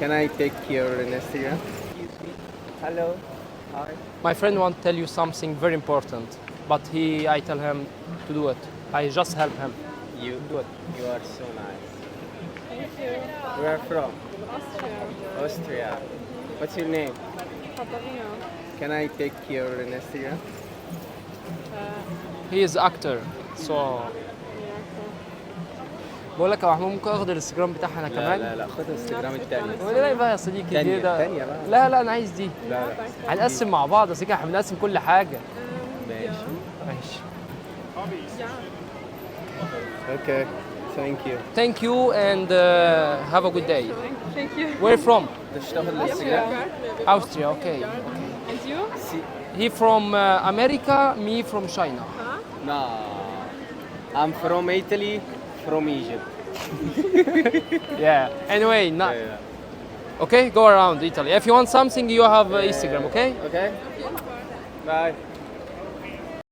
Can I take your Instagram? Hello. Hi. My friend want to tell you something very important, but I tell him to do it. I just help him. You Do it. You are so nice. Thank you. Where from? Austria. Austria. What's your name? Katarina. Can I take your Instagram? He is actor, so بقول لك يا محمود ممكن اخد الانستجرام بتاعها انا كمان؟ لا خد الانستجرام التاني. هو ليه بقى يا صديقي التانية- كده؟ التانية بقى. لا انا عايز دي. لا هنقسم مع بعض يا صديقي، احنا بنقسم كل حاجه. ماشي. ماشي. Okay. Thank you. Thank you and have a good day. Thank you. Where from? بدش تاخد الانستجرام؟ Austria. Okay. And you? See. He from America, me from China. No. I'm from Italy, from Egypt. Yeah. Anyway, not. Yeah. Okay, go around Italy. If you want something, you have Instagram. Okay. Okay? Bye.